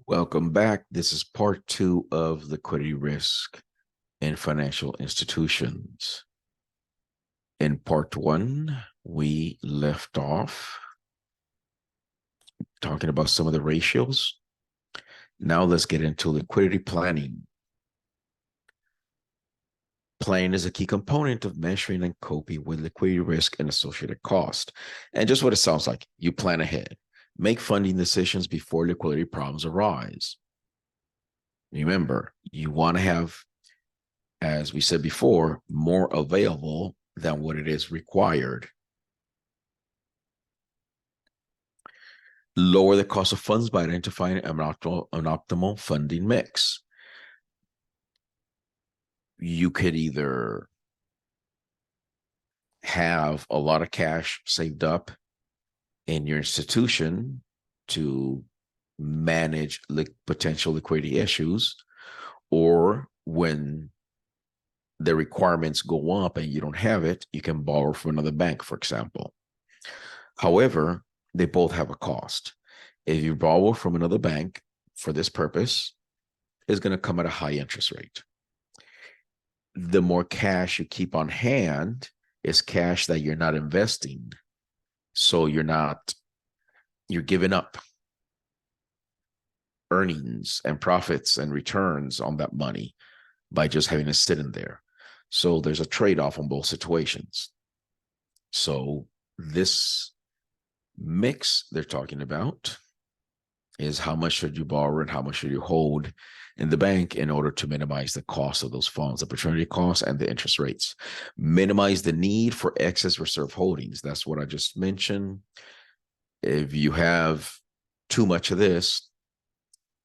Welcome back. This is part two of liquidity risk in financial institutions. In part one, we left off talking about some of the ratios. Now let's get into liquidity planning. Planning is a key component of measuring and coping with liquidity risk and associated cost. And just what it sounds like, you plan ahead. Make funding decisions before liquidity problems arise. Remember, you want to have, as we said before, more available than what it is required. Lower the cost of funds by identifying an optimal funding mix. You could either have a lot of cash saved up in your institution to manage potential liquidity issues, or when the requirements go up and you don't have it, you can borrow from another bank, for example. However, they both have a cost. If you borrow from another bank for this purpose, it's going to come at a high interest rate. The more cash you keep on hand is cash that you're not investing. So you're giving up earnings and profits and returns on that money by just having it sit in there. So there's a trade-off on both situations. So this mix they're talking about is how much should you borrow and how much should you hold in the bank in order to minimize the cost of those funds, the opportunity costs and the interest rates. Minimize the need for excess reserve holdings. That's what I just mentioned. If you have too much of this,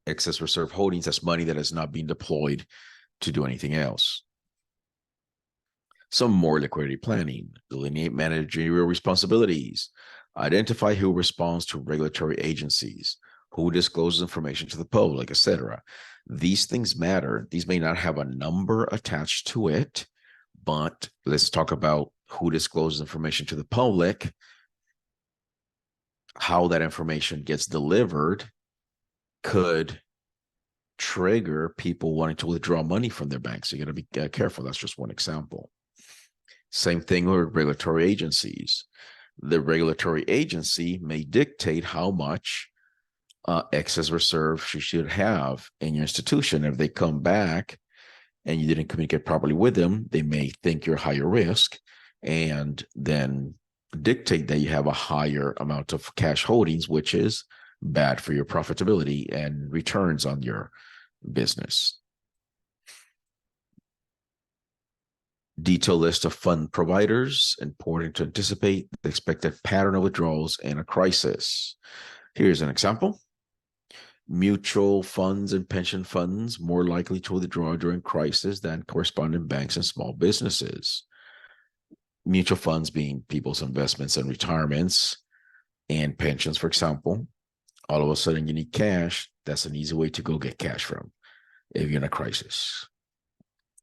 excess reserve holdings, that's money that is not being deployed to do anything else. Some more liquidity planning. Delineate managerial responsibilities. Identify who responds to regulatory agencies, who discloses information to the public, etc. These things matter. These may not have a number attached to it, but let's talk about who discloses information to the public, how that information gets delivered could trigger people wanting to withdraw money from their banks. So you got to be careful. That's just one example. Same thing with regulatory agencies. The regulatory agency may dictate how much excess reserve you should have in your institution. If they come back and you didn't communicate properly with them, they may think you're higher risk and then dictate that you have a higher amount of cash holdings, which is bad for your profitability and returns on your business. Detailed list of fund providers, important to anticipate the expected pattern of withdrawals in a crisis. Here's an example. Mutual funds and pension funds more likely to withdraw during crisis than correspondent banks and small businesses. Mutual funds being people's investments and retirements, and pensions, for example. All of a sudden you need cash. That's an easy way to go get cash from if you're in a crisis.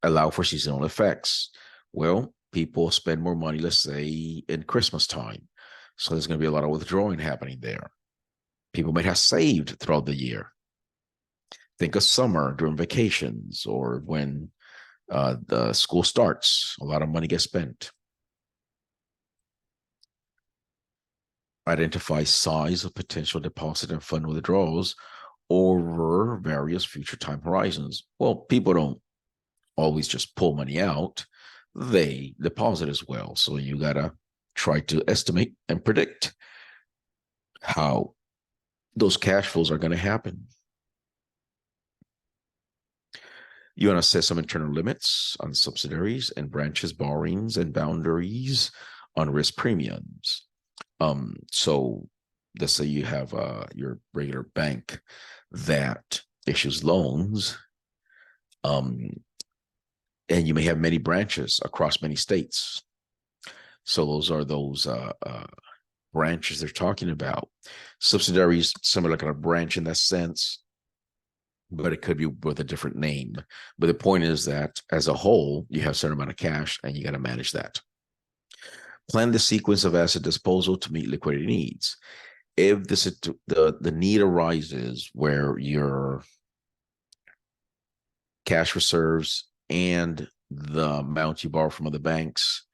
Allow for seasonal effects. Well, people spend more money, let's say, in Christmas time. So there's going to be a lot of withdrawing happening there. People might have saved throughout the year. Think of summer during vacations or when the school starts, a lot of money gets spent. Identify size of potential deposit and fund withdrawals over various future time horizons. Well, people don't always just pull money out. They deposit as well. So you got to try to estimate and predict how those cash flows are going to happen. You want to set some internal limits on subsidiaries and branches, borrowings, and boundaries on risk premiums. So let's say you have your regular bank that issues loans, and you may have many branches across many states. So those are those branches they're talking about. Subsidiaries, similar like a branch in that sense, but it could be with a different name. But the point is that as a whole, you have a certain amount of cash and you got to manage that. Plan the sequence of asset disposal to meet liquidity needs. If the need arises where your cash reserves and the amount you borrow from other banks,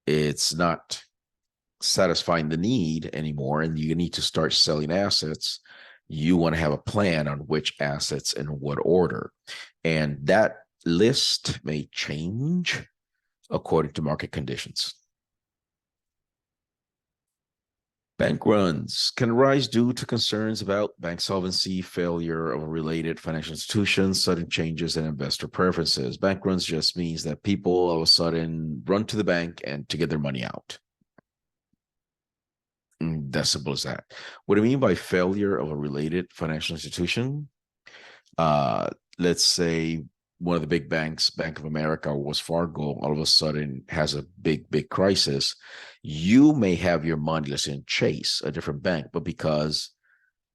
it's not satisfying the need anymore, and you need to start selling assets, you want to have a plan on which assets in what order. And that list may change according to market conditions. Bank runs can rise due to concerns about bank solvency, failure of a related financial institution, sudden changes in investor preferences. Bank runs just means that people all of a sudden run to the bank and to get their money out. That's simple as that. What I mean by failure of a related financial institution, uh, let's say one of the big banks, Bank of America or Wells Fargo, all of a sudden has a big crisis. You may have your money, let's say in Chase, a different bank, but because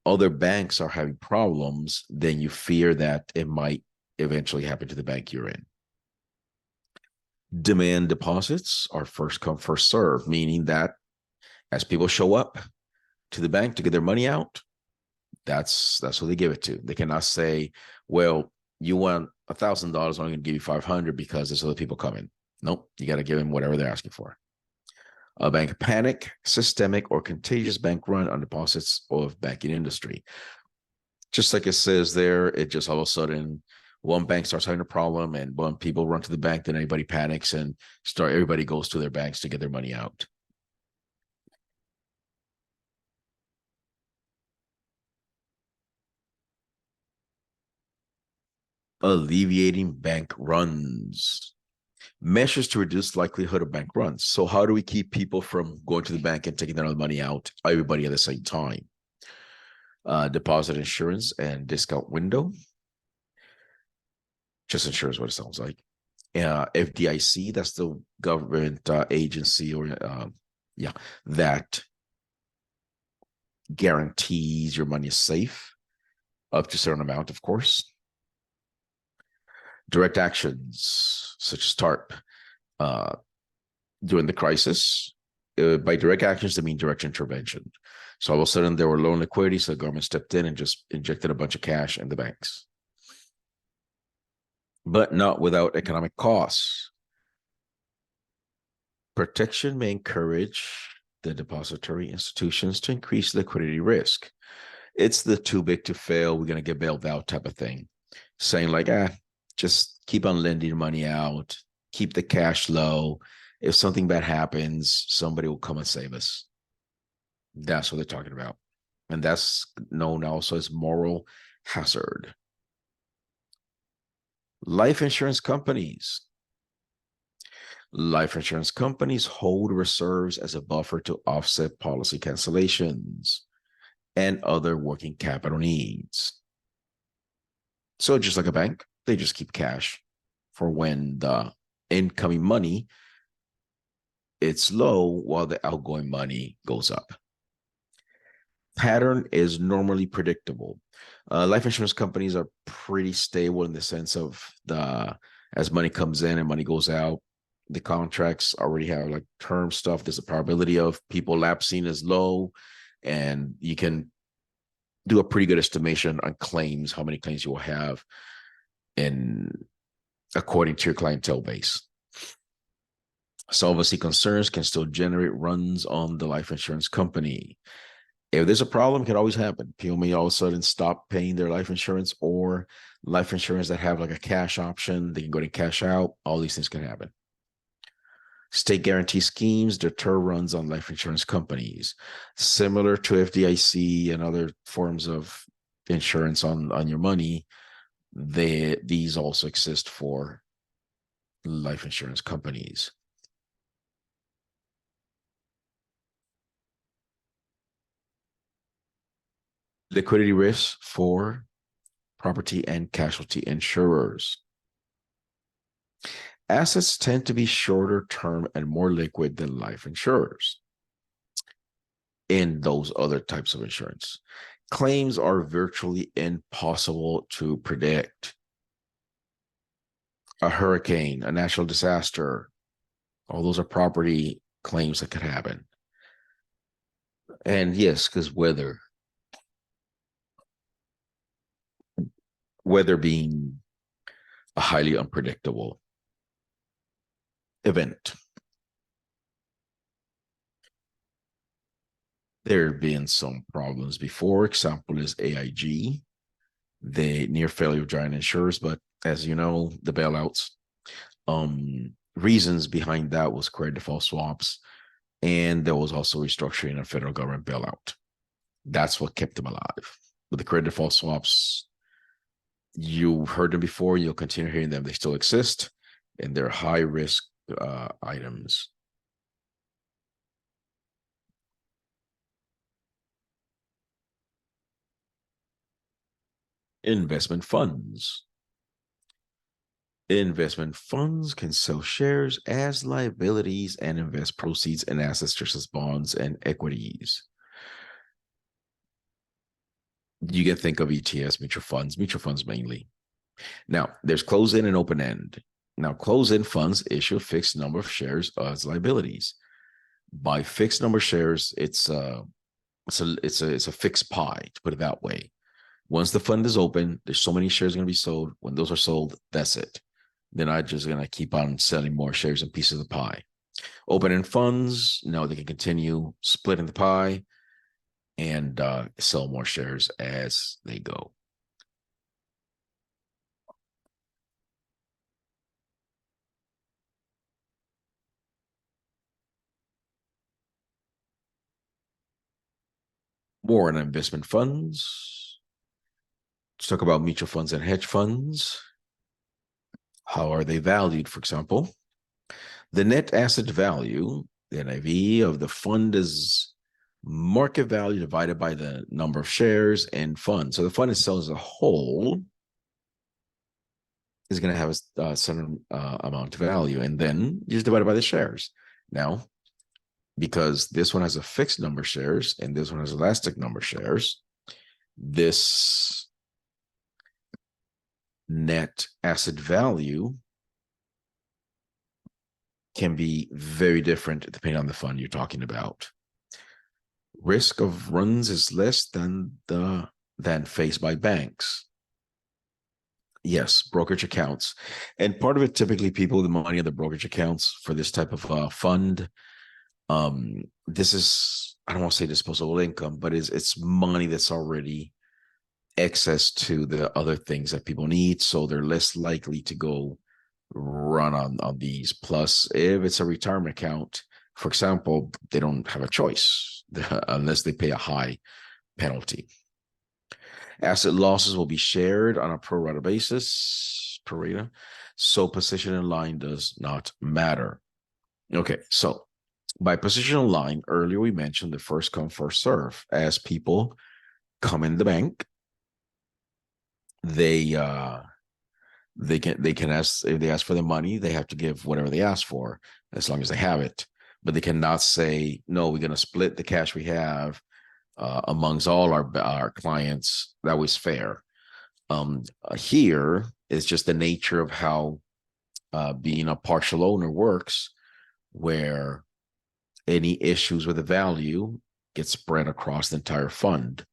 other banks are having problems, then you fear that it might eventually happen to the bank you're in. Demand deposits are first come, first serve, meaning that as people show up to the bank to get their money out, that's who they give it to. They cannot say, well, you want $1,000, I'm going to give you 500 because there's other people coming. Nope, you got to give them whatever they're asking for. A bank panic, systemic or contagious bank run on deposits of banking industry. Just like it says there, it just all of a sudden one bank starts having a problem, and when people run to the bank, then everybody panics and everybody goes to their banks to get their money out. Alleviating bank runs. Measures to reduce likelihood of bank runs. So how do we keep people from going to the bank and taking their money out, everybody at the same time? Deposit insurance and discount window. Just insurance, what it sounds like. FDIC, that's the government agency or that guarantees your money is safe up to a certain amount, of course. Direct actions such as TARP during the crisis. By direct actions, they mean direct intervention. So all of a sudden there were low liquidity, so the government stepped in and just injected a bunch of cash in the banks. But not without economic costs. Protection may encourage the depository institutions to increase liquidity risk. It's the too big to fail, we're going to get bailed out type of thing. Saying like, just keep on lending money out, keep the cash low. If something bad happens, somebody will come and save us. That's what they're talking about. And that's known also as moral hazard. Life insurance companies. Life insurance companies hold reserves as a buffer to offset policy cancellations and other working capital needs. So just like a bank, they just keep cash for when the incoming money, it's low while the outgoing money goes up. Pattern is normally predictable. Life insurance companies are pretty stable in the sense of as money comes in and money goes out, the contracts already have like term stuff. There's a probability of people lapsing is low, and you can do a pretty good estimation on claims, how many claims you will have in according to your clientele base. Solvency concerns can still generate runs on the life insurance company. If there's a problem, it can always happen. People may all of a sudden stop paying their life insurance, or life insurance that have like a cash option, they can go to cash out. All these things can happen. State guarantee schemes deter runs on life insurance companies. Similar to FDIC and other forms of insurance on your money, these also exist for life insurance companies. Liquidity risks for property and casualty insurers. Assets tend to be shorter term and more liquid than life insurers in those other types of insurance. Claims are virtually impossible to predict. A hurricane, a natural disaster, all those are property claims that could happen. And yes, because weather being a highly unpredictable event. There have been some problems before. Example is AIG, the near failure of giant insurers, but as you know, the bailouts. Reasons behind that was credit default swaps, and there was also restructuring and federal government bailout. That's what kept them alive. With the credit default swaps, you heard them before, you'll continue hearing them. They still exist, and they're high risk items. Investment funds. Investment funds can sell shares as liabilities and invest proceeds in assets such as bonds and equities. You can think of ETFs, mutual funds mainly. Now, there's close in and open end. Now, close in funds issue a fixed number of shares as liabilities. By fixed number of shares, it's a fixed pie, to put it that way. Once the fund is open, there's so many shares going to be sold. When those are sold, that's it. They're not just going to keep on selling more shares and pieces of the pie. Open-end funds, they can continue splitting the pie and sell more shares as they go. More on investment funds. Let's talk about mutual funds and hedge funds. How are they valued, for example? The net asset value, the NAV of the fund, is market value divided by the number of shares and funds. So the fund itself as a whole is going to have a certain amount of value, and then you just divide it by the shares. Now, because this one has a fixed number of shares and this one has elastic number of shares, this net asset value can be very different depending on the fund you're talking about. Risk of runs is less than faced by banks. Yes, brokerage accounts. And part of it, typically people with the money in the brokerage accounts for this type of fund, this is, I don't want to say disposable income, but it's money that's already excess to the other things that people need. So they're less likely to go run on these. Plus, if it's a retirement account, for example, they don't have a choice unless they pay a high penalty. Asset losses will be shared on a pro rata basis, so position in line does not matter. Okay, so by position in line, earlier we mentioned the first come, first serve. As people come in the bank, they can ask, if they ask for the money, they have to give whatever they ask for as long as they have it. But they cannot say, no, we're going to split the cash we have amongst all our clients. That was fair. Here is just the nature of how being a partial owner works, where any issues with the value get spread across the entire fund.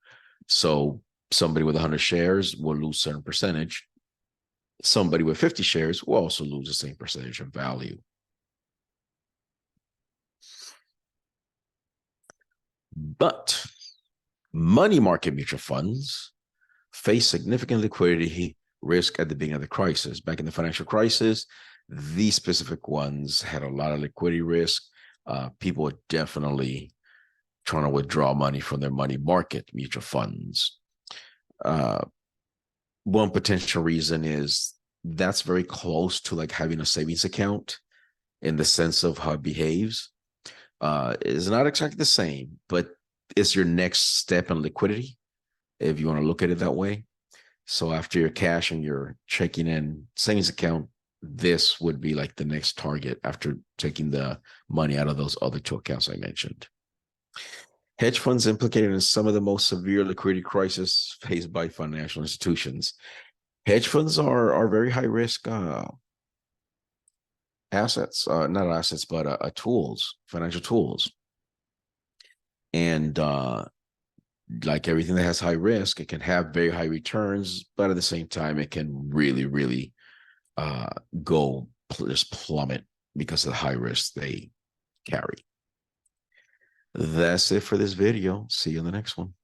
So somebody with 100 shares will lose a certain percentage. Somebody with 50 shares will also lose the same percentage of value. But money market mutual funds face significant liquidity risk at the beginning of the crisis. Back in the financial crisis, these specific ones had a lot of liquidity risk. People were definitely trying to withdraw money from their money market mutual funds. One potential reason is that's very close to like having a savings account in the sense of how it behaves. It's not exactly the same, but it's your next step in liquidity, if you want to look at it that way. So after your cash and your checking in savings account, this would be like the next target after taking the money out of those other two accounts I mentioned. Hedge funds implicated in some of the most severe liquidity crises faced by financial institutions. Hedge funds are very high risk assets, not assets, but tools, financial tools. And like everything that has high risk, it can have very high returns, but at the same time, it can really, really go just plummet because of the high risk they carry. That's it for this video. See you in the next one.